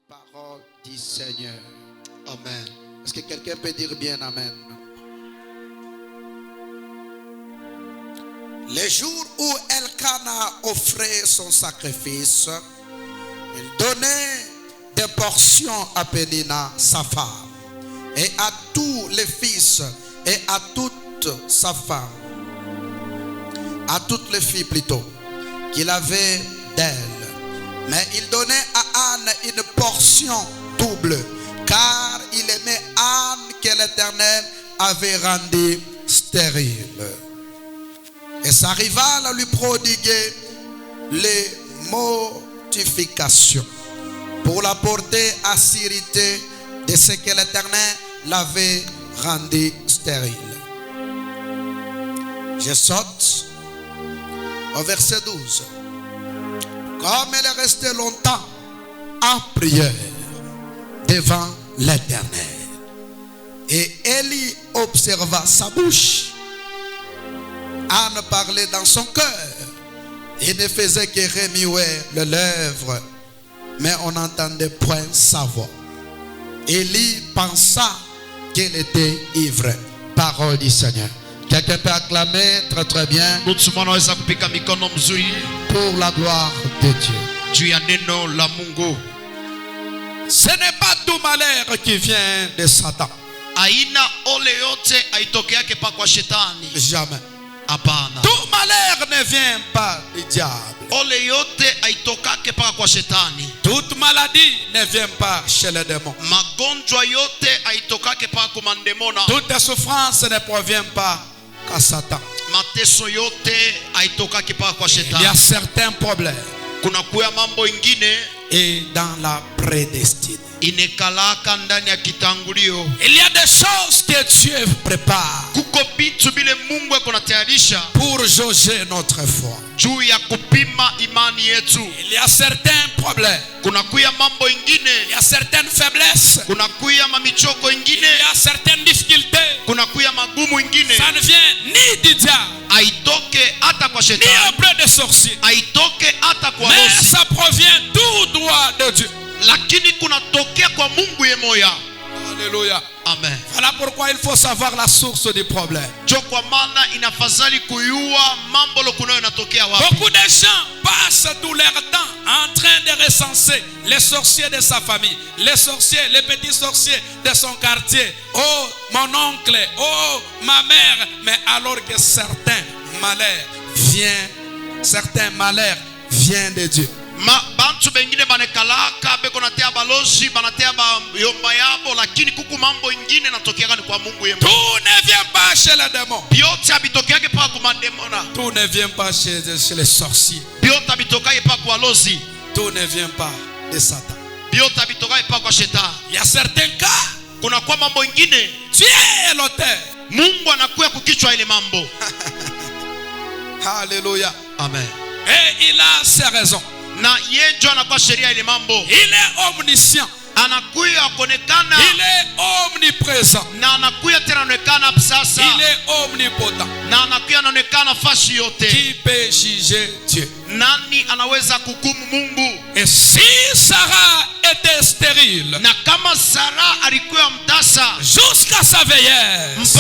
Parole du Seigneur. Amen. Est-ce que quelqu'un peut dire bien Amen? Les jours où Elkana offrait son sacrifice, il donnait des portions à Pénina, sa femme, et à tous les fils, et à toute sa femme, à toutes les filles plutôt, qu'il avait d'elle. Mais il donnait à Anne une portion double, car il aimait Anne que l'Éternel avait rendue stérile. Et sa rivale lui prodiguait les mortifications pour la porter à sérité de ce que l'Éternel l'avait rendu stérile. Je saute au verset 12. Comme elle est restée longtemps en prière devant l'Éternel, et Élie observa sa bouche, Anne parlait dans son cœur et ne faisait que remuer les lèvres, mais on n'entendait point sa voix. Élie pensa qu'elle était ivre. Parole du Seigneur. Quelqu'un peut acclamer très très bien pour la gloire de Dieu. Ce n'est pas tout malheur qui vient de Satan. Jamais. Tout malheur ne vient pas du diable. Toute maladie ne vient pas chez les démons. Toute souffrance ne provient pas qu'à Satan. Il y a certains problèmes et dans la prédestinée. Il y a des choses que Dieu prépare pour jauger notre foi. Il y a certains problèmes. Il y a certaines faiblesses. Il y a certaines difficultés. Ça ne vient ni du diable, ni auprès des sorciers, mais ça provient tout droit de Dieu. Alléluia. Amen. Voilà pourquoi il faut savoir la source du problème. Beaucoup de gens passent tout leur temps en train de recenser les sorciers de sa famille, les sorciers, les petits sorciers de son quartier. Oh, mon oncle, oh, ma mère. Mais alors que certains malheurs viennent de Dieu. Tout ne vient pas chez les démons. Tout ne vient pas chez les sorciers. Tout ne vient pas de Satan. Il y a certains cas, Dieu est l'auteur. Alléluia. Amen. Et il a ses raisons. Il est omniscient. Il est omniprésent. Il est omnipotent. Qui peut juger Dieu? Et si Sarah était stérile jusqu'à sa vieillesse,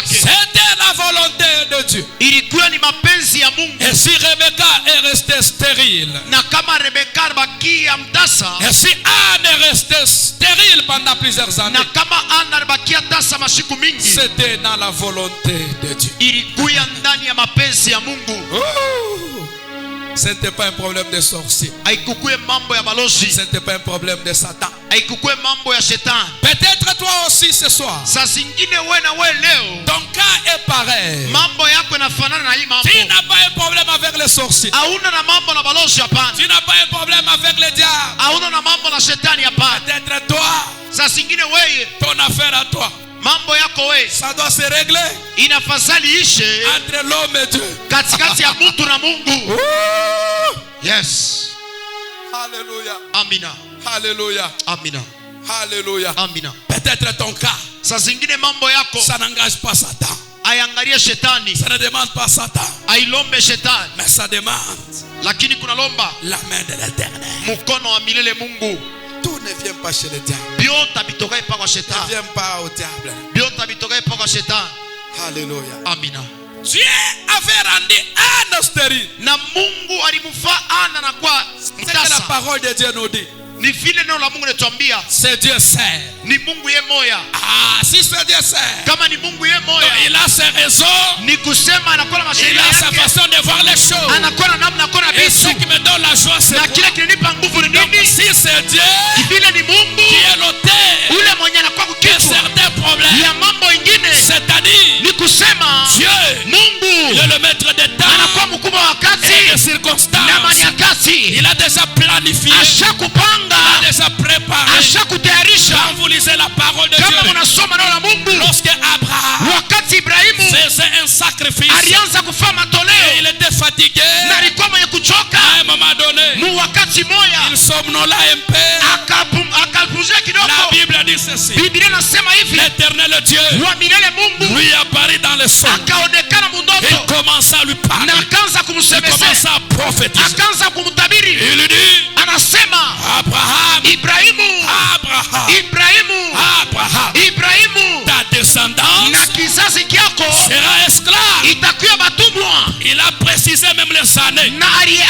c'était la volonté de Dieu. Et si Rebecca est restée stérile, et si Anne est restée stérile pendant plusieurs années, c'était dans la volonté de Dieu. Ce n'était pas un problème de sorcier. Ce n'était pas un problème de Satan. Peut-être toi aussi ce soir, ton cas est pareil. Tu n'as pas un problème avec les sorciers. Tu n'as pas un problème avec les diables. Peut-être toi, ton affaire à toi, ça doit se régler entre l'homme et Dieu. Yes. Alléluia. Amina. Alléluia. Amina. Alléluia. Amina. Peut-être ton cas, ça n'engage pas Satan. Ça ne demande pas Satan. Mais ça demande la main de l'Éternel. Ne viens pas chez le diable. byota bitoka epa kwa Ne shetani. viens pas au diable. Byota bitoka epa kwa shetani. Alléluia. Amina. Dieu avait rendu Anne stérile. Na Mungu alimfaa Ana na kwa C'est que la mtasa. parole de Dieu nous dit. Ni vile neno la Mungu linatuambia C'est Dieu seul. ni Mungu ye moya. Ah, si c'est Dieu seul. Kama ni Mungu ye moya, Il a ses raisons. ni kusema anakuwa na Il mashauri a sa yake. façon de voir les choses. Anakuwa na namna anakuwa na Et ce vitu. qui me donne la joie, c'est Na quoi? kile kinanipa nguvu ni Donc, nini? si c'est Dieu Vile ni Mungu qui est l'auteur ule mwenye anakuwa de kukichwa certains problèmes, ya mambo ingine, c'est-à-dire ni kusema Dieu, il Mungu est le maître des anakuwa temps mkubwa wa et des wakati circonstances. na manyakati. Il a déjà planifié, il Ashakupanga, a déjà préparé. ashakutayarisha. Quand vous lisez la parole de Kama Dieu, mnasoma neno la Mungu, lorsque Abraham wakati Ibrahimu faisait un sacrifice alianza kufanya et matoleo il était fatigué, na alikuwa mwenye kuchoka, à un moment donné, mu wakati moya il somnola un peu. akapumzika La kidogo. Bible dit ceci: Biblia nasema hivi, l'Éternel Dieu wa milele Mungu lui apparut dans le son. akaonekana Il mundoto commença à lui parler. na akaanza Il kumsemesea, commença à prophétiser. akaanza kumtabiri. Il lui dit: Anasema Abraham, Ibrahimu, Abraham, Ibrahimu, Abraham, Ibrahimu, ta descendance na kizazi kyako sera esclave. itakuwa batumwa. Il a précisé même les années. Na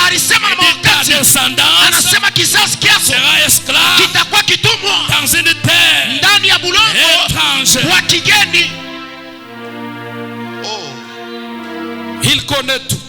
alisema na Il dit, ta wakati, descendance anasema kizazi kyako sera esclave kitakuwa kitumwa dans une terre ndani ya bulongo étrangère. wa kigeni. Il connaît tout.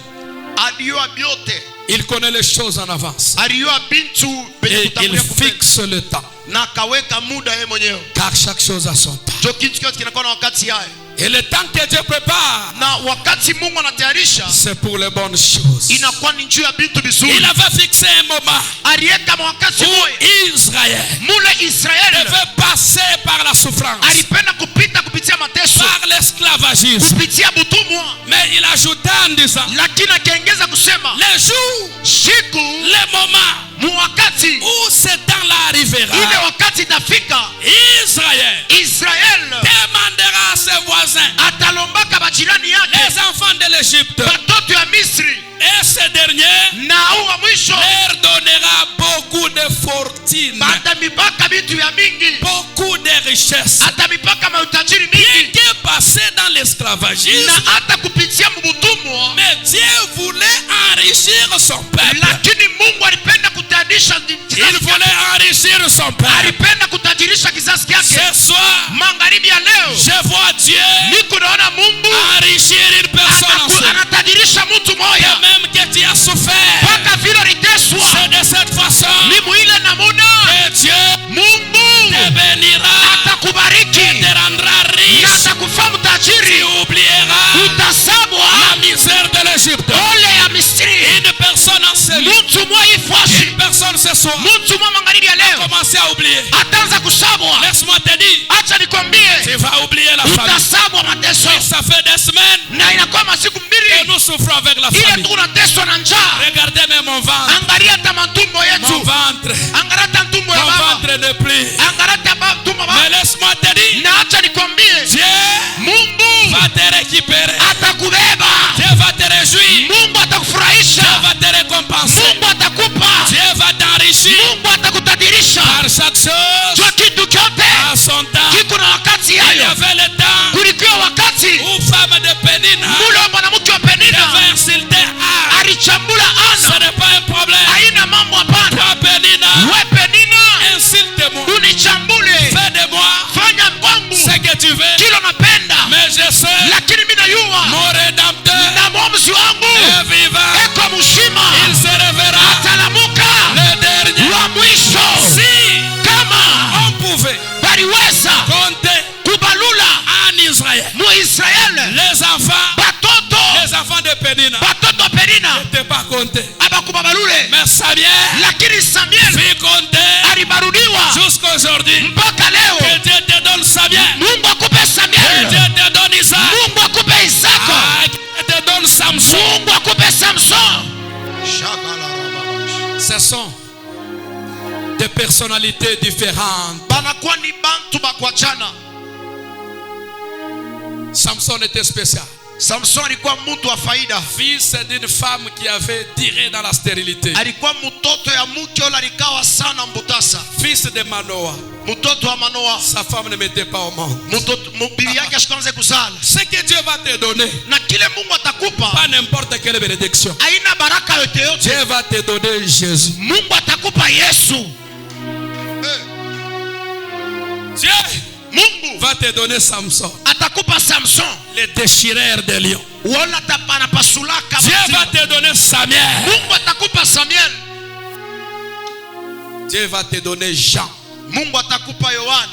Aliyua byote, Il connaît les choses en avance. aliyua bintu benye Et il kutangulia kupenda. fixe le temps. Na akaweka muda yeye mwenyewe. Car chaque chose a son temps. Jo kitu kyote kinakuwa na wakati yake. Et le temps que Dieu prépare, Na wakati Mungu anatayarisha c'est pour les bonnes choses. inakuwa ni juu ya bintu vizuri. Il avait fixé un moment Aliweka wakati où moja Israël mule Israeli devait passer par la souffrance, alipenda kupita kupitia mateso, par l'esclavagisme. kupitia butumwa, Mais il ajouta en disant, lakini akaongeza kusema les jours, siku les moments mu wakati où ce temps-là arrivera, ile wakati itafika, Israël Israeli demandera à ses voisins, atalombaka bajirani yake, les enfants de l'Égypte, batoto ya Misri, et ces derniers na au wa mwisho leur donnera beaucoup de fortune, batamipaka bitu ya mingi, beaucoup de richesses. atamipaka mautajiri Bien mingi, que passé dans l'esclavagisme, na hata kupitia mbutumwa, mais Dieu voulait enrichir son peuple. lakini Mungu alipenda kutajirisha Il kizazi voulait kyake, enrichir son peuple. alipenda kutajirisha kizazi kyake. Ce soir, Magharibi ya leo je vois Dieu niko naona Mungu enrichir une personne entière. anatajirisha mtu Et moja même que tu as souffert, mpaka vile liteswa. c'est de cette façon Ni muile na muda que Dieu Mungu te bénira, atakubariki te rendra na riche. atakufa Tu mtajiri, oublieras utasabwa la misère de l'Égypte. ole ya Misri. Une personne enseignée, Mtu mwa ifashi, une personne ce soir, mtu mwa magharibi ya leo commencez à oublier. ataanza kusabwa. Laisse-moi te dire, Acha nikwambie, tu vas oublier la famille. utasabwa mateso, Ça fait des semaines na inakuwa masiku que mbili nous souffrons avec la ile famille. tunateswa na njaa. Regardez même mon ventre. Angalia hata matumbo Mon yetu, ventre. angalia hata tumbo ya Mon baba, ventre ne plie. angalia hata tumbo ya Mais baba. laisse-moi te dire, Na acha nikwambie, Dieu Mungu va te récupérer. atakubeba, Dieu va te réjouir. Mungu Dieu atakufurahisha, va te récompenser. Mungu atakupa, Dieu va t'enrichir. Mungu atakutadirisha. Par chaque chose Kwa kitu kyote à son temps. kiko na wakati Il y yayo. avait le temps Kulikuwa wakati où femme de Pénina mule wa mwanamke wa Penina devait insulter Anne. alichambula Ce Ana, n'est pas un problème. haina mambo hapana. Toi Pénina, We Penina, insulte-moi. unichambule, Fais de moi fanya kwangu ce que tu veux. kilo napenda, Mais je sais, lakini mimi najua mon rédempteur na mwombezi wangu est vivant. eko mshima, Il se révérera atalamuka le dernier. wa mwisho. Si Kama on pouvait baliweza compter kubalula en Israël mu Israeli les batoto enfants de Pénina batoto wa Penina n'étaient pas comptés. abakubabalule, Mais Samuel lakini Samuel fit compter alibarudiwa jusqu'à aujourd'hui. mpaka leo. Que Dieu te donne Samuel. Mungu akupe Que Samuel, Dieu te donne Isaac. Mungu akupe Isaka, Ah, que Dieu te donne Samson. Mungu akupe Samson. Ce sont des personnalités différentes. Banakuwa ni bantu bakwachana. Samson était spécial. Samson alikuwa mtu wa faida. Fils d'une femme qui avait tiré dans la stérilité. Alikuwa mtoto ya mke yule alikawa sana mbutasa. Fils de Manoah. Mtoto wa Manoa. Sa femme ne mettait pas au monde. Mtoto bibi yake ashikanze kuzala. Ce que Dieu va te donner, Na kile Mungu atakupa, pas n'importe quelle bénédiction. haina baraka yote yote. Dieu va te donner Jésus. Mungu atakupa Yesu. Dieu Mungu va te donner Samson, atakupa Samson. le déchireur des lions. Wala tapana pasulaka. Dieu va te donner Samuel. Mungu atakupa Samuel. Dieu va te donner Jean. Mungu atakupa Yohana.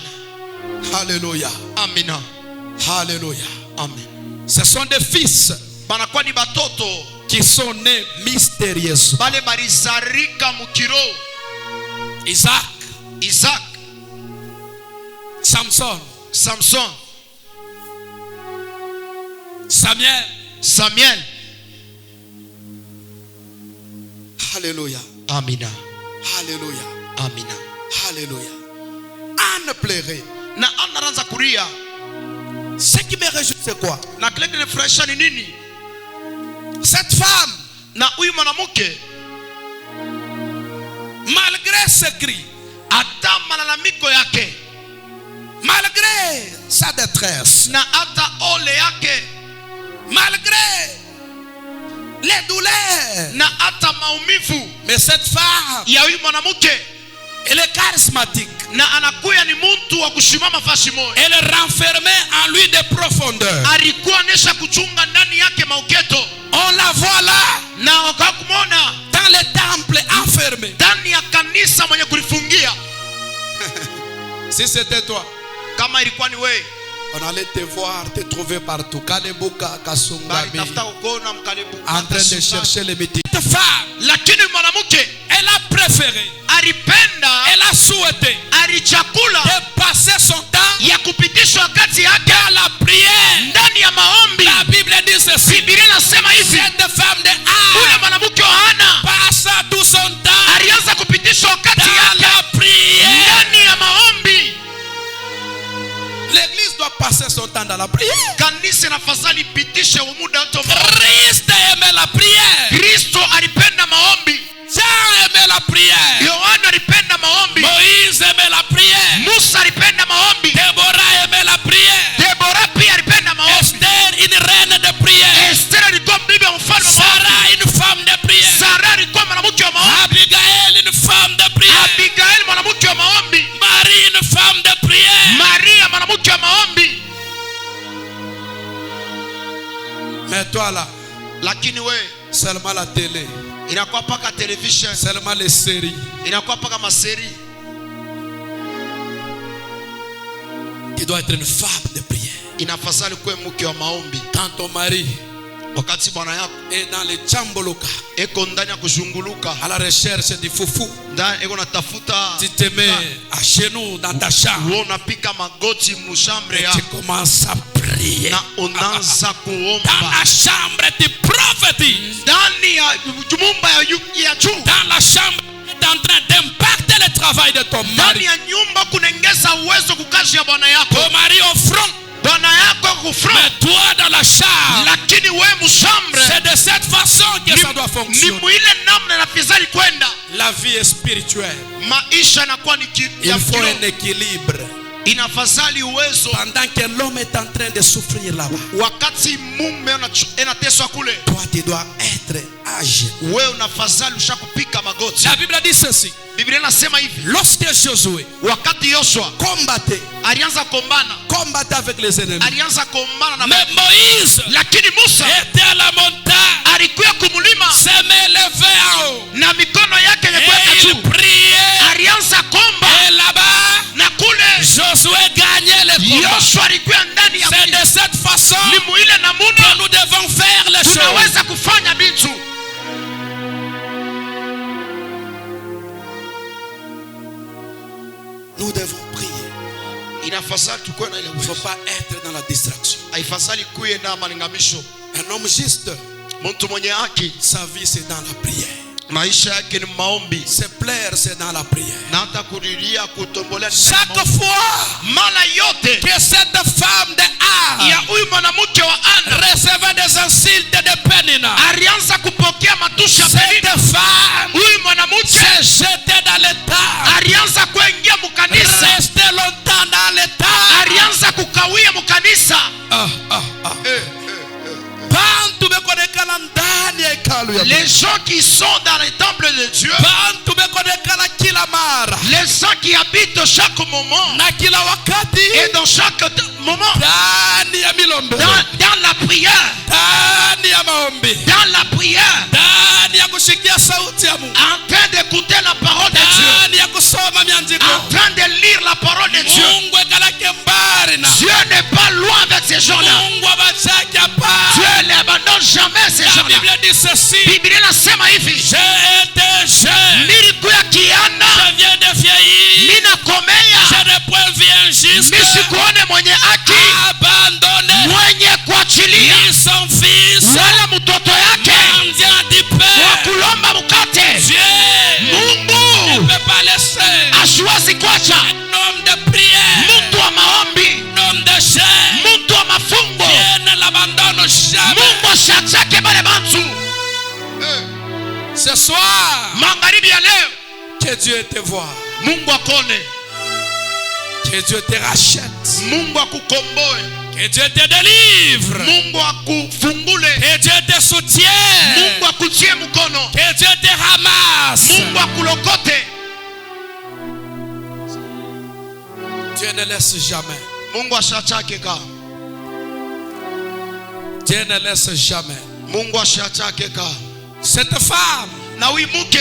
Alléluia. Amina. Alléluia. Amen. Ce sont des fils Banakuwa ni batoto qui sont nés mystérieusement. bale barizarika mukiro. Isaac, Isaac, Samson, Samson, Samuel. Samuel. Alléluia. Amina. Alléluia. Amina. Alléluia. Anne pleurait. Na anaanza kulia. Ce qui me réjouit, c'est quoi? Na kile kinafurahisha ni nini? Cette femme, Na huyu mwanamke malgré ses cris, hata malalamiko yake malgré sa détresse, na hata ole yake malgré les douleurs, na hata maumivu mais cette femme, ya huyu mwanamke, elle est charismatique. na anakuya ni mtu wa kushimama fashi moja. Elle renfermait en lui des profondeurs. Alikuwa anesha kuchunga ndani yake mauketo, On la voit là, na wakakumona dans le temple enfermé. ndani ya kanisa mwenye kulifungia. Si c'était toi, Kama ilikuwa ni wewe, on allait te voir, te trouver partout. Kalebuka, bali Kasungami, tafuta ukona mkaribu en train de chercher les métiers. Cette femme, Lakini mwanamke elle a préféré, alipenda, elle a souhaité alichakula de passer son temps ya kupitisha wakati yake dans la prière. ndani ya maombi. La Bible dit ceci. Biblia inasema hivi, Cette femme de ule Anne mwanamke wa Hana passa tout son temps alianza kupitisha wakati dans yake la prière. ndani ya maombi. L'église doit passer son temps dans la prière. Kanisa nafadhali pitishe muda wote wa maombi. Christ aimait la prière. Kristo alipenda maombi. Jean aimait la prière. Yohana alipenda maombi. Moïse aimait la prière. Musa alipenda maombi. Déborah aimait la prière. Debora pia alipenda maombi. Esther, une reine de prière. Esther alikuwa bibi wa mfalme wa maombi. Sarah, une femme de prière. Sara alikuwa mwanamke wa maombi. Abigail, une femme de prière. Abigail mwanamke wa maombi. Marie, une femme de prière. Maria mwanamke wa maombi. Mais toi là, Lakini we seulement la télé, inakuwa paka television, seulement les séries. inakuwa paka maseri. Tu dois être une femme de prière. Inafadhali kuwe mke wa maombi. Quand ton mari Wakati bwana yako est dans les chamboloka, eko ndani ya kuzunguluka, à la recherche du foufou, ndani eko natafuta, tu te mets à genoux dans ta chambre wewe unapika magoti mushambre et ya tu commences à prier. na unaanza Dans kuomba la chambre, tu prophétises. ndani ya nyumba ya juu. Dans la chambre, tu es en train d'impacter le travail de ton Ndani mari. ya nyumba kunaongeza uwezo kukazi ya bwana yako. Ton mari au front, Bwana yako kufront, mais toi dans la chambre. lakini wewe mushambre. C'est de cette façon que ça doit Ni fonctionner. mwile namna na fizali kwenda. La vie est spirituelle. Maisha yanakuwa ni Il faut un équilibre. inafadhali uwezo. Pendant que l'homme est en train de souffrir là-bas, Wakati mume anateswa kule, toi tu dois être âgé. wewe unafadhali ushakupika magoti. La Bible dit ceci. Biblia inasema hivi, Lorsque Josué wakati Yoshua combattait avec les ennemis, alianza kombana na mais Moïse lakini Musa était à la montagne, alikuwa kumulima se met levé en haut na mikono yake ilikuwa et il juu. priait. Alianza komba Et là-bas, na kule Josué gagnait le combat. Yoshua alikuwa ndani ya C'est de cette façon ni muile na que muna nous devons faire les choses. tunaweza kufanya vitu. Nous devons prier. Inafadhali tukue na ile Il ne faut uwezo. pas être dans la distraction. Haifadhali kuye na malingamisho. Un homme juste, Mtu mwenye haki sa vie c'est dans la prière. maisha yake ni maombi, Se plaire c'est dans la prière. na hata kulilia kutombolea ni ndani ya Chaque maombi. fois Mara yote que cette femme de Anne ya huyu mwanamke wa Ana recevait miujiza. Bantu bekonekana ndani ya hekalu ya Mungu. Les gens qui sont dans les temples de Dieu, Bantu bekonekana kila mara les gens qui habitent chaque moment na kila wakati et dans chaque moment, ndani ya milombe, dans la prière, ndani ya maombi, dans la prière, ndani ya kusikia sauti ya Mungu, en train d'écouter la parole de Dieu, ndani ya kusoma miandiko. en train de lire la parole de Dieu. Mungu ekalake mbali na Dieu n'est pas loin avec ces gens-là. Mungu abachaki hapa. Dieu n'abandonne jamais ces La gens-là. Bible dit ceci: Biblia inasema hivi, j'ai été jeune, nilikuwa kiana, je viens de vieillir, ninakomea, je ne point bien juste, nisikuone mwenye haki, abandonné mwenye kuachilia, ni son fils, wala mtoto yake mendiant du wa pain. kulomba mkate. Dieu ne Mungu peut pas laisser asiwezi kuacha un homme de prière, mtu wa maombi, un homme de chair. mtu wa mafungo. Dieu ne l'abandonne jamais. Mungu asiachake bale bantu. Ce soir, Magharibi ya leo, que Dieu te voie, Mungu akone, que Dieu te rachète, Mungu akukomboe, que Dieu te délivre, Mungu akufungule, que Dieu te soutienne, Mungu akutie mkono, que Dieu te ramasse. Mungu akulokote. Dieu ne laisse jamais. Mungu asiachake ka, Dieu ne laisse jamais. Mungu asiachake ka. Cette femme, Na huyu mke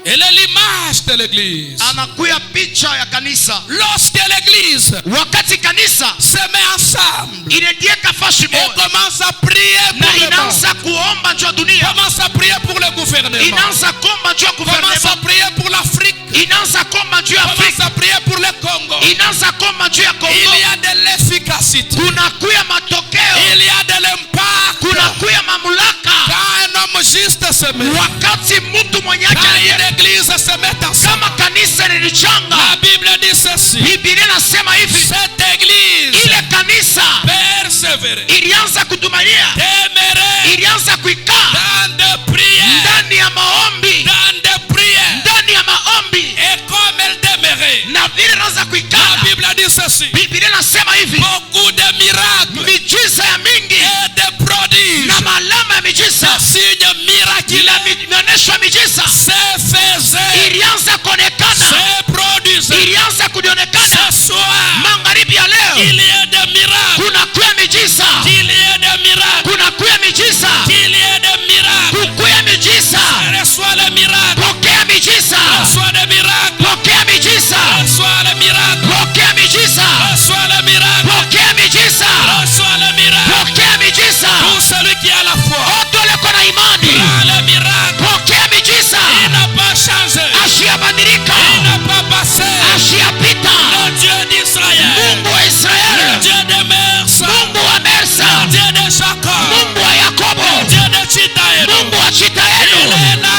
elle est l'image de l'église. anakuya picha ya kanisa. Lorsque l'église Wakati kanisa se met ensemble inajiweka fashi et moja commence à prier na pour le monde, inaanza kuomba juu ya dunia, commence à prier pour le gouvernement, inaanza kuomba juu ya commence à gouvernement, prier pour l'Afrique, inaanza kuomba juu ya commence Afrika, à prier pour le Congo. inaanza kuomba juu ya Il Kongo. y a de l'efficacité, Kunakuya matokeo, il y a de l'impact. kunakuya mamlaka. Quand un homme juste se met, Wakati mtu mwenye quand haki, une église se met ensemble, kama kanisa la lilichanga, Bible dit ceci: Biblia inasema hivi, cette église ile kanisa persévérer, ilianza kutumania, demeurer ilianza kuikaa dans des prières, ndani ya maombi, dans des prières, ndani ya maombi, et comme elle demeurait, na vile inaanza la kuikaa, Bible dit ceci: Biblia inasema hivi, beaucoup de miracles miujiza ya mingi et de prodiges, na malama ya miujiza de signes miraculeux inaonyesha miujiza se faisaient, ilianza kuonekana, se produisaient. ilianza kuonekana. Ce soir, Magharibi ya leo il y a des miracles, kunakuya miujiza, il y a des miracles, kunakuya miujiza, il y a des miracles. kukuya miujiza, Reçois le miracle, pokea miujiza, reçois le miracle, pokea miujiza, reçois le miracle, pokea miujiza, reçois le miracle, pokea miujiza, reçois le miracle. pokea miujiza. Pour celui qui a la foi, Otole kona imani, prends le miracle. pokea miujiza. Il n'a pas changé, Asiyabadilika, il n'a pas passé. asiyapita. Le Dieu d'Israël, Mungu wa le Israeli, Dieu de Mersa, Mungu wa Mersa, le Dieu de Jacob, Mungu wa le Yakobo, Dieu de Chitaël, Mungu wa il Chitaenu, est là,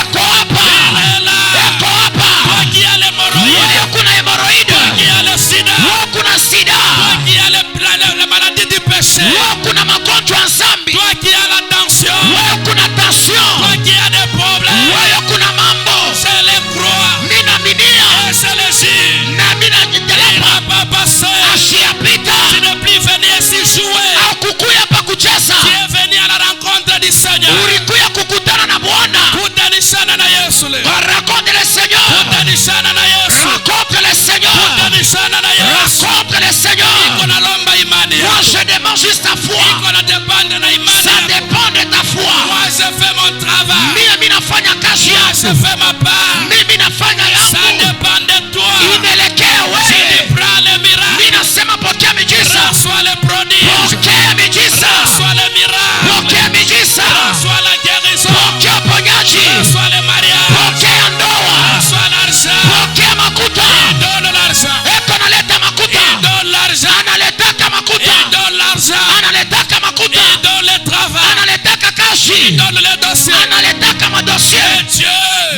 eko hapa, il est là. eko hapa. Toi qui as l'hémorroïde, Wewe kuna hemoroide, toi qui as le sida, wewe kuna sida, toi qui as la maladie du péché, wewe kuna magonjwa ya dhambi, toi qui as la tension, wewe kuna tension, toi qui as des problèmes, wewe kuna mambo. je les crois Mimi naaminia et je les jure, na mimi il najitelema, n'a pas passé. asiyapita Tu ne plus venir ici jouer, au kukuya hapa kucheza, tu es venu à la rencontre du Seigneur. ulikuya kukutana na Bwana. Kutanishana na Yesu leo, Rencontre le Seigneur, kutanishana na Yesu, rencontre le Seigneur, kutanishana na Yesu. rencontre le Seigneur. Iko nalomba imani Moi yako, je demande juste ta foi, iko na depende na imani ça yako. dépend de ta foi. Moi je fais mon travail, Mimi nafanya kazi moi je yangu, fais ma part, mimi nafanya ça yangu, dépend de toi. inaelekea Je wewe. dis prends le miracle, Mimi nasema pokea miujiza, reçois le prodige, pokea miujiza, reçois le miracle, pokea miujiza, reçois la guérison, pokea uponyaji, reçois le mariage, pokea ndoa, reçois l'argent. pokea makuta. Il donne l'argent, Eko analeta makuta, il donne l'argent, analetaka makuta, il donne l'argent, analetaka makuta, il donne le travail, analetaka il kazi, donne le dossier. analetaka madosie. Et Dieu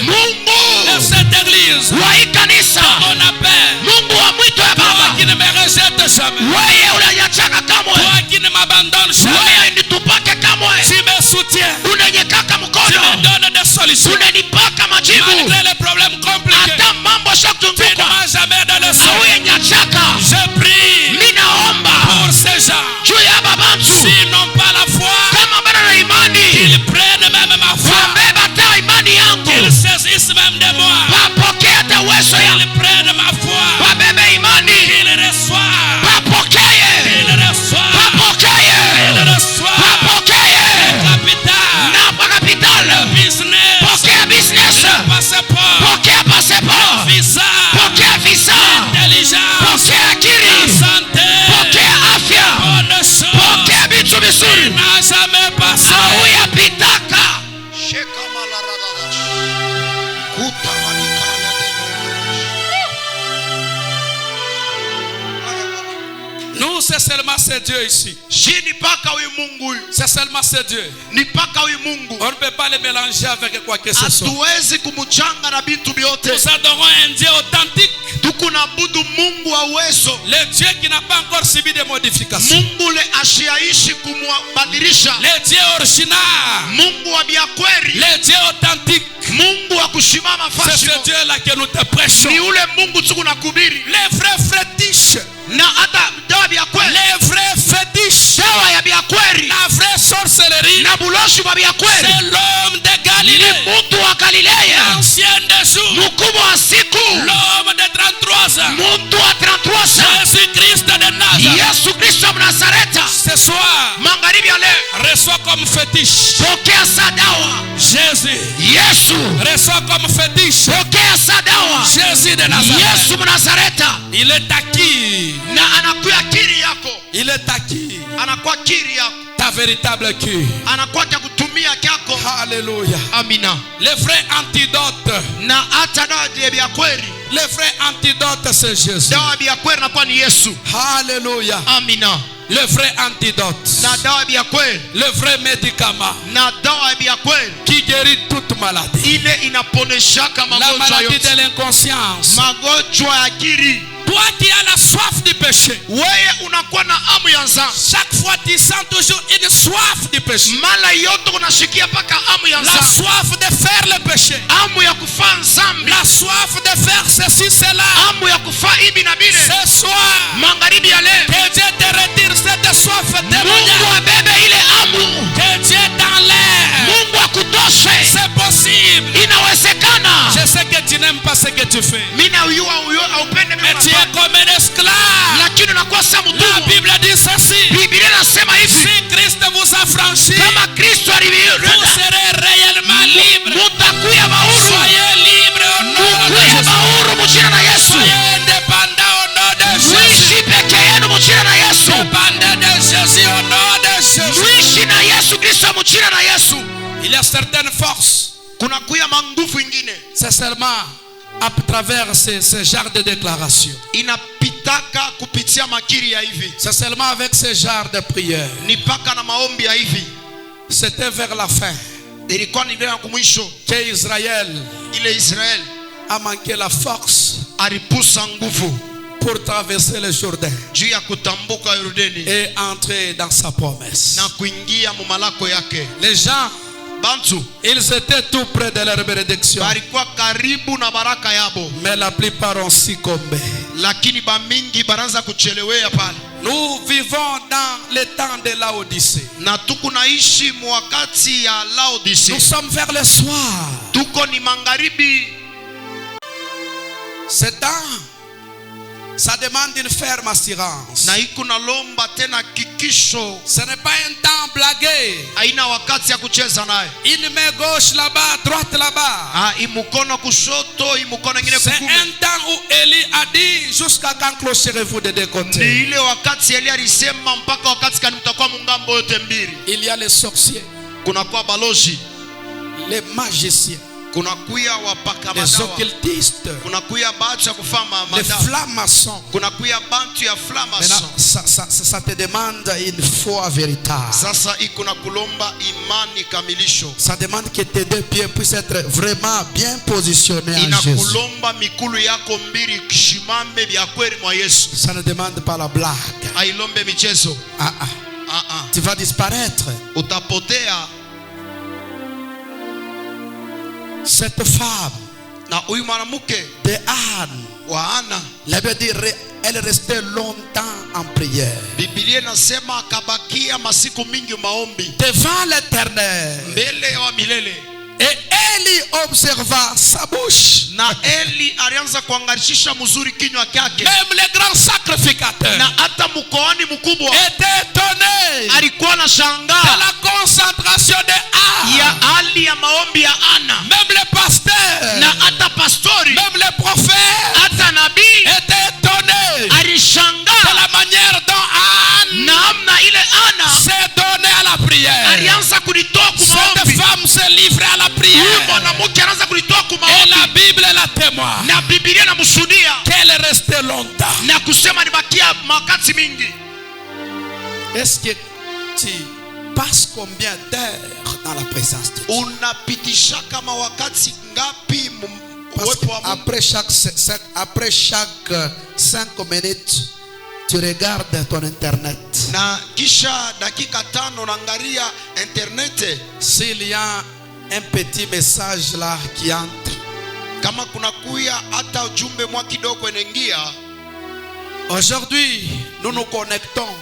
Mungu ce Dieu ici. Ni paka huyu Mungu huyu. C'est seulement ce Dieu. Ni paka huyu Mungu. On ne peut pas le mélanger avec quoi que ce soit. Hatuwezi kumuchanga na vitu vyote. Nous adorons un Dieu authentique. Tukunabudu Mungu wa uwezo. Le Dieu qui n'a pas encore subi de modifications. Mungu le ashiaishi kumubadilisha. Le Dieu original. Mungu wa biakweli. Le Dieu authentique. Mungu wa kushimama C'est fashi. ce Dieu-là que nous te prêchons. Ni ule Mungu tukunakubiri. Les vrais fétiches. Na hata dawa biakweli. Les vrais fétiches. Dawa ya biakweli. La vraie sorcellerie. Na buloshi wa biakweli. C'est l'homme de Galilée. Ni mtu wa Galilea. L'ancien des jours. Mkubwa wa siku. L'homme de 33 ans. Mtu wa 33 ans. Jésus-Christ de Nazareth. Yesu Kristo wa Nazareta. Ce soir, Magharibi ya leo. reçois comme fétiche. Pokea sadawa. Jésus. Yesu. Reçois comme fétiche. Pokea sadawa. Jésus de Nazareth. Yesu Mnazareta. Il est acquis. Na anakuwa kiri yako. Il est acquis. Anakuwa kiri yako. Ta véritable cure. Anakuwa cha kutumia kyako. Alléluia. Amina. Le vrai antidote. Na hata dawa ya kweli. Le vrai antidote c'est Jésus. Dawa ya kweli inakuwa ni Yesu. Alléluia. Amina. Le vrai antidote. Na dawa ya kweli. Le vrai médicament. Na dawa ya kweli. Qui guérit toute maladie. Ile inaponeshaka La magonjwa maladie yote. de l'inconscience. Magonjwa ya akili. Toi qui as la soif du péché. Wewe unakuwa na hamu ya dhambi. Chaque fois tu sens toujours une soif du péché. Mara yote unashikia paka hamu ya La dhambi. soif de faire le péché. Hamu ya kufanya dhambi. La soif de faire ceci, cela. Hamu ya kufanya hivi na vile. Ce soir, Magharibi ya leo. que Dieu te retire cette soif Mungu démoniaque. abebe ile hamu. Que Dieu t'enlève. Mungu akutoshe. C'est possible. Inawezekana. Je sais que tu n'aimes pas ce que tu fais. Mina uyua haupende Mais tu es comme un esclave. lakini unakuwa sa La mtumwa. Bible dit ceci. Biblia inasema hivi. Si Christ vous a franchi, Kama Kristo vous alivyoenda. serez réellement libre. Mutakuya mahuru. Soyez libre au nom de Mukuye Jésus. mahuru mujina na Yesu. Soyez indépendants au nom de Jésus. Muishi peke yenu mujina na Yesu. Dépendez de Jésus au nom de Jésus. Muishi na Yesu Kristo mujina na Yesu. Il y a certaines forces. Kuna kuya manguvu ingine. C'est seulement à travers ce genre de déclaration. Inapitaka kupitia makiri ya hivi. C'est seulement avec ce genre de prière. Ni paka na maombi ya hivi. C'était vers la fin Ilikuwa ni bila kumwisho. que Israël Ile Israel a manqué la force alipusa nguvu pour traverser le Jourdain juu ya kutambuka Yordani et entrer dans sa promesse. na kuingia mu malako yake. Les gens, Bantu ils étaient tout près de leur bénédiction, balikuwa karibu na baraka yabo, mais la plupart ont succombé. lakini bamingi baranza kuchelewea pale. Nous vivons dans le temps de Laodicée. Na tuko naishi mwakati ya Nous Laodicea. sommes vers le soir. Tuko ni magharibi. Ce temps, ça demande une ferme assurance. Na iko na lomba tena kikisho. Ce n'est pas un temps blagué. Haina wakati ya kucheza naye. Une main gauche là-bas, droite là-bas. Imukono kushoto, imukono ingine C'est kukume. un temps où Élie a dit jusqu'à quand clocherez-vous de deux Ni côtés. ile wakati Elia alisema mpaka wakati kani mtakuwa mungambo yote mbili. Il y a les sorciers, Kuna kwa balozi, les magiciens, kuna kuya wapaka les madawa, occultistes, kuna kuya batu ya kufama les madawa, francs-maçons. kuna kuya bantu ya flamason. Maintenant, ça te demande une foi véritable. Sasa iko na kulomba imani kamilisho. Ça demande que tes deux pieds puissent être vraiment bien positionnés en Jésus. Inakulomba mikulu yako mbili kishimame vya kweli mwa Yesu. Ça ne demande pas la blague. Ailombe michezo. Tu vas disparaître. Utapotea. Cette femme Na huyu mwanamke de Anne, wa Ana, la Bible dit, elle restait longtemps en prière Biblia inasema akabakia masiku mingi maombi devant l'Éternel. mbele ya milele. Et Élie observa sa bouche. Na Eli alianza kuangarishisha mzuri kinywa chake. Même le grand sacrificateur Na hata mkoani mkubwa était étonné alikuwa na de shangaa la concentration de Anne. ya hali ya maombi ya Ana. Même les pasteurs, Na hata pastori, même les prophètes hata nabii étaient étonnés de alishangaa la manière dont Anne namna ile Ana s'est donnée à la prière. alianza kulitoa Cette kumaombi. femme s'est livrée à la Huyu prière. mwanamke anaanza kulitoa Et kumaombi. la Bible la témoigne Na Biblia inamshuhudia qu'elle est restée longtemps. na kusema nibakia makati mingi. Est-ce que tu passes combien d'heures dans la présence de Dieu? Unapitisha kama wakati ngapi Parce uwepo wa Mungu? après chaque 5 minutes, tu regardes ton internet. Na kisha dakika 5 unaangalia internet. S'il y a un petit message là qui entre, Kama kuna kuya hata ujumbe mwa kidogo inaingia. aujourd'hui, nous nous connectons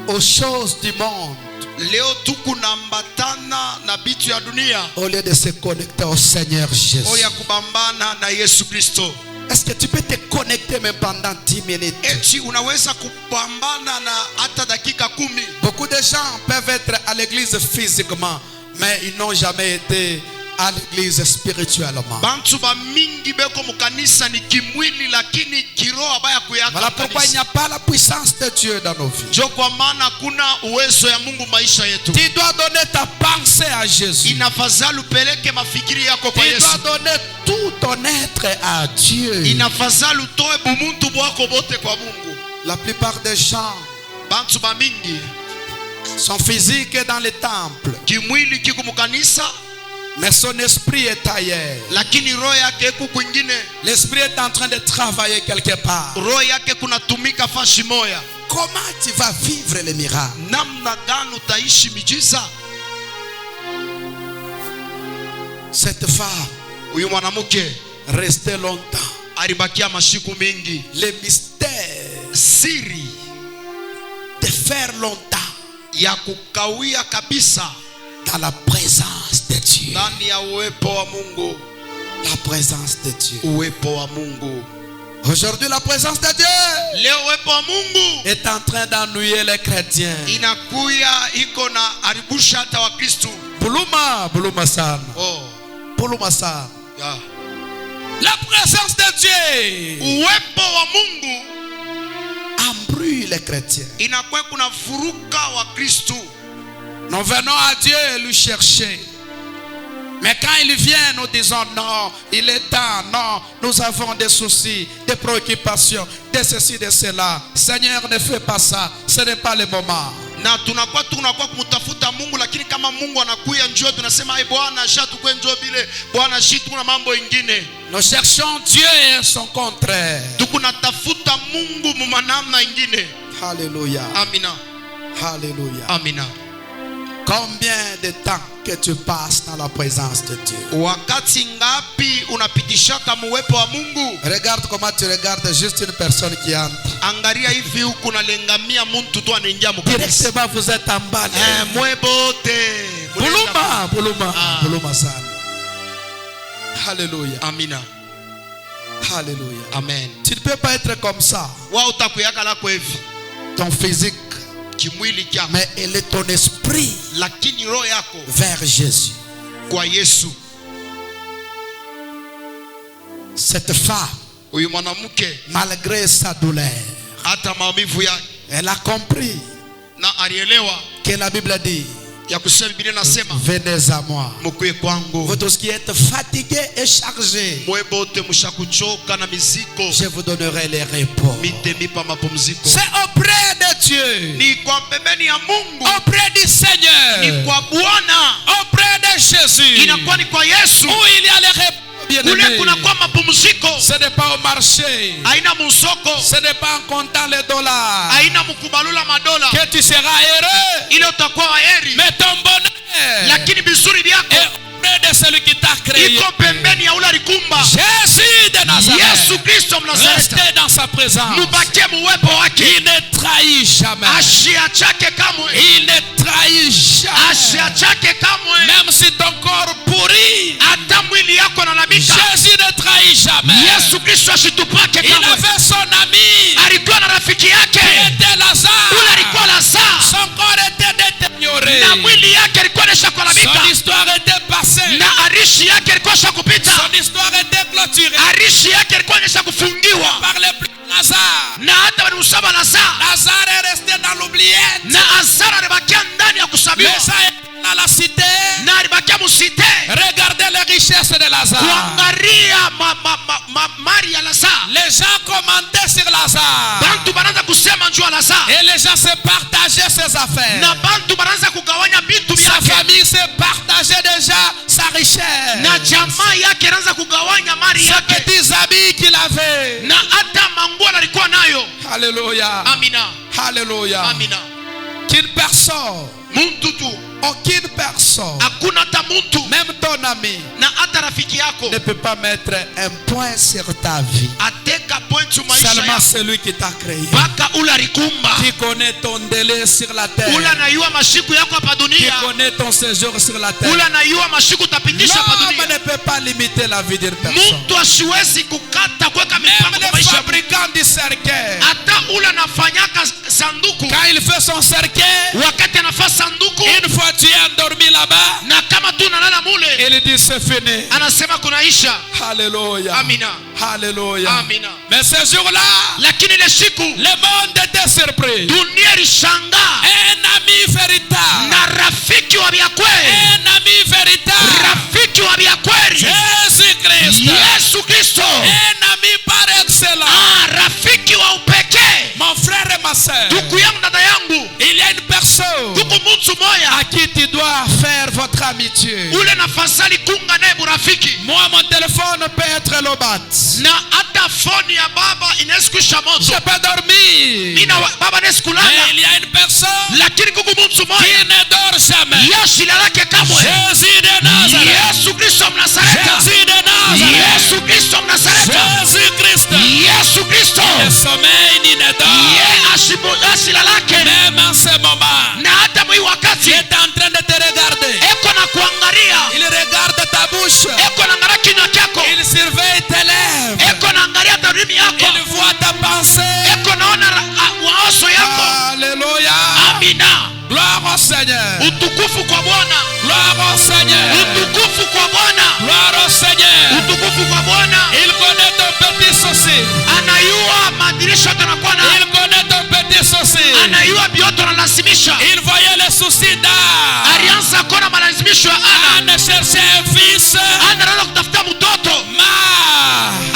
aux choses du monde Leo tukunambatana na bitu ya dunia au lieu de se connecter au Seigneur Jésus. oya kubambana na Yesu Kristo. Est-ce que tu peux te connecter même pendant 10 minutes? Eti unaweza kupambana na hata dakika 10. Beaucoup de gens peuvent être à l'église physiquement, mais ils n'ont jamais été à l'église spirituellement. Bantu ba mingi beko mukanisa ni kimwili lakini kiroho baya kuyaka. Voilà pourquoi il n'y a pas la puissance de Dieu dans nos vies. Jo kwa maana kuna uwezo ya Mungu maisha yetu. Tu dois donner ta pensée à Jésus. Inafadhali upeleke mafikiri yako kwa Tu Yesu. dois donner tout ton être à Dieu. Inafadhali utoe bumuntu bwako bote kwa Mungu. La plupart des gens Bantu ba mingi sont physiques dans les temples, kimwili kiko mukanisa mais son esprit est ailleurs. lakini roho yake iko kwingine. L'esprit est en train de travailler quelque part. Roho yake kunatumika fashi moya. Comment tu vas vivre les miracles? Namna gani utaishi miujiza? Cette femme Huyu mwanamke restait longtemps. alibakia mashiku mingi. Le mystère Siri de faire longtemps ya kukawia kabisa dans la présence de Dieu. ndani ya uwepo wa Mungu. La présence de Dieu. Uwepo wa Mungu. Aujourd'hui, la présence de Dieu Leo uwepo wa Mungu est en train d'ennuyer les chrétiens. inakuya iko na haribusha hata wa Kristo. Buluma sana. Oh, Buluma sana. yeah. La présence de Dieu Uwepo wa Mungu embrouille les chrétiens. inakuwa kuna furuka wa Kristo. Nous venons à Dieu lui chercher. Mais quand il vient, nous disons non, il est temps, non, nous avons des soucis, des préoccupations, de ceci, de cela. Seigneur, ne fais pas ça, ce n'est pas le moment. Na tunakuwa kumtafuta Mungu, lakini kama Mungu anakuya njoo tunasema ai Bwana shatukwe njoo bile Bwana shitu kuna mambo ingine. Nous cherchons Dieu et son contraire. Tukunatafuta Mungu mumanamna ingine. Alléluia. Amina. Alléluia. Amina. Combien de temps que tu passes dans la présence de Dieu? Wakati ngapi unapitishaka muwepo wa Mungu? Regarde comment tu regardes juste une personne qui entre. Angalia hivi huku nalengamia muntu tu anaingia mkanisa. Directement vous êtes emballé. Mwebote. Buluma sana. Alléluia. Amina. Alléluia. Amen. Tu ne peux pas être comme ça. Wa utakuyaka lako hivi. Ton physique, Kimwili kyako. mais elle est ton esprit Lakini roho yako vers Jésus. kwa Yesu. Cette femme, Huyu mwanamke malgré sa douleur, hata maumivu yake elle a compris na alielewa que la Bible dit, ya kusema Biblia nasema venez à moi, mkuye kwangu vous tous qui êtes fatigués et chargés, mwebote mshakuchoka na mizigo je vous donnerai les repos. mitemipa mapumziko. C'est auprès de Dieu, Ni kwa pembeni ya Mungu, auprès du ni Seigneur, kwa Bwana, auprès de Jésus, inakuwa ni kwa Yesu. où il y a les repos, Kule bien-aimés. kuna kwa mapumziko. Ce n'est pas au marché, Haina musoko, ce n'est pas en comptant les dollars haina mkubalula madola. que tu seras heureux, Ile utakuwa waheri, mais ton bonheur lakini vizuri vyako est auprès de celui qui t'a créé. iko pembeni ya ule alikumba. Jésus de Nazareth, Yesu Kristo Mnazareti. restez dans sa présence. Mubakie muwepo wake. Il ne trahit jamais. Ashiachake kamwe. Il ne trahit jamais. Ashiachake kamwe. Même si ton corps pourrit, Hata mwili yako nalabika, Jésus ne trahit jamais. Yesu Kristo ashitupake Il kamwe. avait son ami Alikuwa na rafiki qui yake, était ule alikuwa Lazare. Lazaro, Son corps était détérioré. na mwili yake alikuwa Son nishakolabika, histoire était passée. na arishi yake alikuwa shakupita, Son histoire était clôturée arishi yake alikuwa nishakufungiwa, par les plus Lazare. na hata walimusaba Lazaro, Lazare est resté dans l'oubliette. na Lazaro alibakia ndani ya kusabiwa, Mais ça est dans la cité. na alibakia musite Regardez les richesses de Lazare. kuangalia mali ya Lazaro. Les gens commentaient sur Lazare. Bantu banaanza kusema njoo Lazaro, Et les gens se partageaient ses ses affaires. na bantu banaanza kugawanya vitu Sa vyake, famille se partageait déjà sa richesse. na jamaa yake anaanza kugawanya mali Ses yake, petits habits qu'il avait. na hata manguo alikuwa nayo. Alléluia. Amina, Alléluia. amina. Qu'une personne, Muntu tu, aucune personne, hakuna hata muntu même ton ami, na hata rafiki yako ne peut pas mettre un point sur ta vie. ateka point tu maisha Seulement yako, celui qui t'a créé, mpaka ule alikumba, qui connaît ton délai sur la terre, ule anayua mashiku yako hapa qui dunia, connaît ton séjour sur la terre. ule anayua mashiku utapitisha hapa L'homme dunia. ne peut pas limiter la vie d'une personne. Muntu asiwezi kukata kuweka Même mipango kwa le maisha yako. fabricant du cercueil, Hata ule anafanyaka sanduku, quand il fait son cercueil, wakati anafaa sanduku, une fois tu es endormi là-bas, na kama tu unalala mule, il dit c'est fini. anasema kunaisha. Alléluia. Amina, Alléluia. amina. Mais ce jour-là, Lakini ile siku le monde était surpris. dunia ilishangaa, Un ami véritable. na rafiki wa vya kweli, Un ami véritable. rafiki wa vya kweli, Jésus-Christ. Yesu Kristo, Un ami par excellence. rafiki wa upekee. Mon frère et ma soeur, Ndugu yangu, dada yangu, il y a une personne tuko mtu moya à qui tu dois faire votre amitié. ule nafasali kunga naye burafiki, Moi, mon téléphone peut être lobat. na hata foni ya baba inaweza kuisha moto, Je peux dormir. mina baba anaweza kulala, Mais il y a une personne lakini kuko mtu qui moya ne dort jamais. yashila lake kamwe. Jésus de Nazareth. Yesu Kristo Mnazareta, Jésus de Nazareth. Yesu Kristo Mnazareta, Jésus-Christ. Yesu Kristo, Le sommeil ni ne dort. ye ashila lake, Même en ce moment, na hata mwi il wakati est en train de te regarder. eko na kuangalia, Il regarde ta bouche. eko na angalia kinywa chako, Il surveille tes lèvres. eko na angalia tarimi yako, Il voit ta pensée. eko naona waoso yako. Alléluia. Amina, Gloire au Seigneur. utukufu kwa Bwana, Gloire au Seigneur. utukufu kwa Bwana, Gloire au Seigneur. utukufu kwa Bwana. Il connaît ton petit souci. Anayua madirisha yote anakuwa na, Il connaît ton petit souci. anayua bioto analazimisha. Il voyait le souci d'Anne. Alianza kuona malazimisho ya Ana. Anne cherchait un fils. Ana anaanza kutafuta mtoto,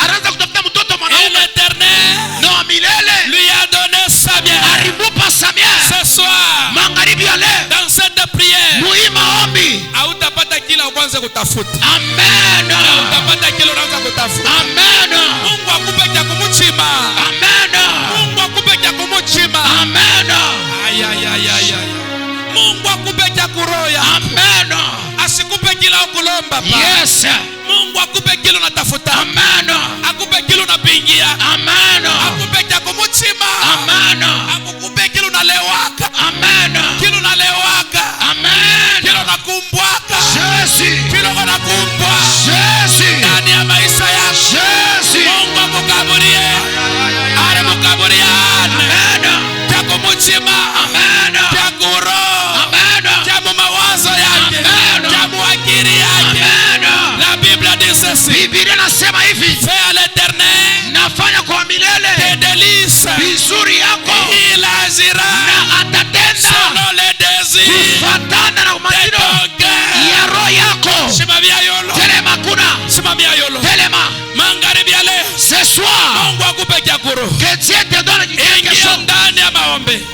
anaanza kutafuta mtoto Et mwanaume, l'Éternel na wa milele lui a donné Samuel. alimupa Samuel. Ce soir, Magharibi ya leo dans cette prière, muhimu ombi. hautapata kila kwanza kutafuta. Amen, Utapata kila unaanza kutafuta. amen, Mungu akupe cha kumuchima. amen, Mungu akupe cha kumuchima. amen, Ay, ay, ay, ay, ay. Mungu akupe cha kuroya. amen. Asikupe kila ukulomba pa. Yes, Mungu akupe kila unatafuta. amen, Akupe kila unapingia. amen, Akupe cha kumuchima. amen, Akupe kila unalewaka. amen, Kila unalewaka. amen. Kila unakumbwaka. Jésus, Kila unakumbwa. Jésus, Ndani ya maisha yako. Jésus, Mungu akukaburie. Ale mukaburiane. amen, Cha kumuchima. amen, Cha kuro. amen, Cha mawazo yake. Amen. Cha muakili yake. amen. La Bible dit ceci. Biblia nasema hivi, Fais à l'Éternel nafanya kwa milele tes délices. vizuri yako, Il agira na atatenda selon les désirs kufatana na de matendo ton cœur. ya roho yako. Simamia yolo. Telema kuna, Simamia yolo. telema Magharibi ya leo. ce soir, Mungu akupe cha kuro. que Dieu te donne Ingia quelque chose. ndani ya maombi.